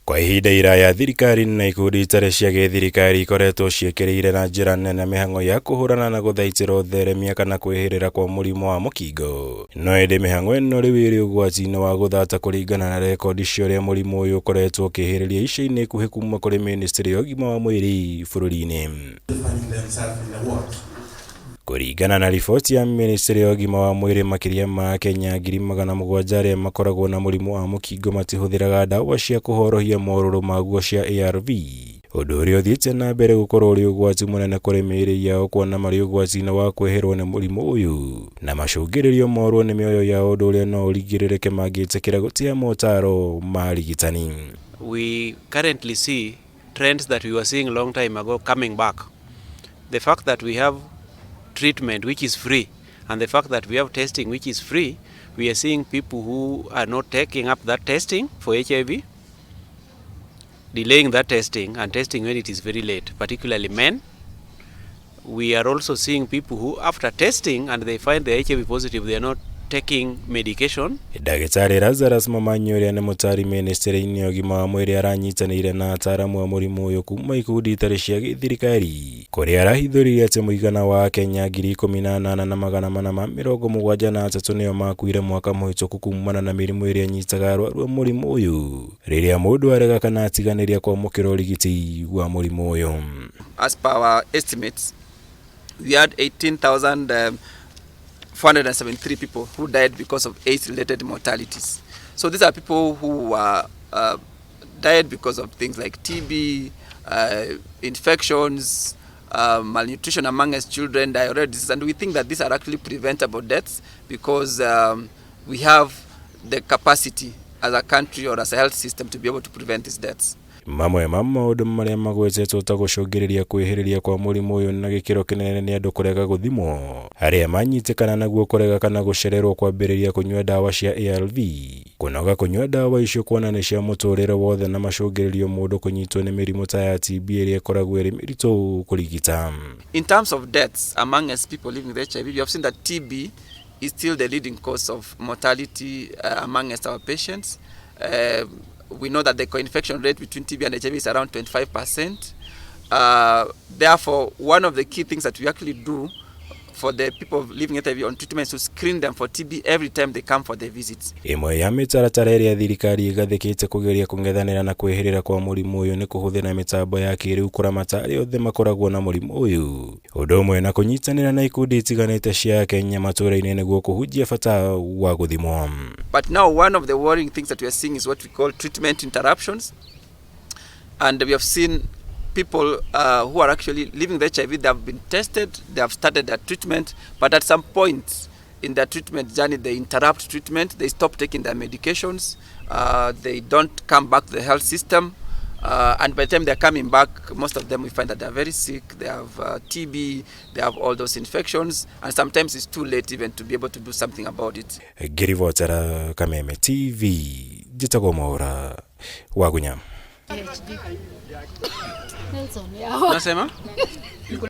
Kwa ihinda iraya thirikari na ikundi itarĩ cia gĩthirikari ikoretwo ciĩkĩrĩire na njĩra nene mĩhang'o ya kũhũrana na gũthaitĩra ũtheremia kana kwĩhĩrĩra kwa mũrimũ wa mũkingo. No ĩndĩ mĩhang'o ĩno rĩu ĩrĩ ũgwati-inĩ wa gũthata kũringana na rekondi cia ũrĩa mũrimũ ũyũ ũkoretwo ũkĩhĩrĩria ica-inĩ ikuhĩ kuma kũrĩ Ministry ya ũgima wa mwĩrĩ bũrũri-inĩ. Kũringana na riboti ya Ministry ya ũgima wa mwĩrĩ, makĩria ma AKENYA 700,000 arĩa makoragwo na mũrimũ wa mũkingo matihũthĩraga ndawa cia kũhorohia morũrũ maguo cia ARV, ũndũ ũrĩa ũthiĩte na mbere gũkorwo ũrĩ ũgwati mũnene kũrĩ mĩĩrĩ yao, kuona marĩ ũgwati-inĩ wa kwĩhĩrwo nĩ mũrimũ ũyũ na macũngĩrĩrio morwo nĩ mĩoyo yao, ũndũ ũrĩa no ũrigĩrĩrĩke mangĩtĩkĩra gũtiga motaro ma arigitani. We currently see trends that we were seeing long time ago coming back. The fact that we have treatment which is free and the fact that we have testing which is free, we are seeing people who are not taking up that testing for HIV, delaying that testing and testing when it is very late, particularly men. We are also seeing people who after testing and they find the HIV positive, they are not taking medication. Ndagĩtarĩ LAZARUS MOMANYI ũrĩa nĩ mũtari ministry-inĩ ya ũgima wa mwĩrĩ aranyitanĩire na ataaramu a mũrimũ ũyũ kuma ikundi itarĩ cia gĩthirikari, kũrĩa arahithũririe atĩ mũigana wa AKENYA 18,473 nĩo makuire mwaka mũhĩtũku kumana na mĩrimũ ĩrĩa ĩnyitaga arwaru a mũrimũ ũyũ, rĩrĩa mũndũ arega kana atiganĩria kwamũkĩra ũrigiti wa mũrimũ ũyũ. As per our estimates, we had 18,473 people who died because of AIDS-related mortalities. So these are people who died because of things like TB, infections, malnutrition amongst children, diarrhea disease, and we think that these are actually preventable deaths because we have the capacity as a country or as a health system to be able to prevent these deaths. Mamwe ma maũndũ marĩa magwetetwo ta gũcũngĩrĩria kwĩhĩrĩria kwa mũrimũ ũyũ na gĩkĩro kĩnene nĩ andũ kũrega gũthimwo, arĩa manyitĩkana naguo kũrega kana gũcererwo kwambĩrĩria kũnyua ndawa cia ARV, kũnoga kũnyua ndawa icio kuona nĩ cia mũtũũrĩre wothe na macũngĩrĩrio mũndũ kũnyitwo nĩ mĩrimũ ta ya TB ĩrĩa ĩkoragwo ĩrĩ mĩritũ kũrigita. In terms of deaths among us people living with HIV, we have seen that TB is still the leading cause of mortality among us our patients. We know that the co-infection rate between TB and HIV is around 25%. Therefore, one of the key things that we actually do for the people living with HIV on treatment is to screen them for TB every time they come for their visits. Ĩmwe ya mĩtaratara ĩrĩa thirikari ĩgathĩkĩte kũgeria kũng'ethanĩra na kwĩhĩrĩra kwa mũrimũ ũyũ nĩ kũhũthĩra mĩtambo ya kĩrĩu kũramata arĩa othe makoragwo na mũrimũ ũyũ, ũndũ ũmwe na kũnyitanĩra na ikundi itiganĩte cia AKENYA matũũra-inĩ nĩguo kũhunjia bata wa gũthimwo. But now one of the worrying things that we are seeing is what we call treatment interruptions, and we have seen people who are actually living with HIV, they have been tested, they have started their treatment, but at some point in their treatment journey, they interrupt treatment, they stop taking their medications, they don't come back to the health system, and by the time they're coming back, most of them we find that they're very sick, they have TB, they have all those infections, and sometimes it's too late even to be able to do something about it. Ngĩribotera Kameme TV, njĩtagwo Mwaũra wa Gũnyama. Nasema?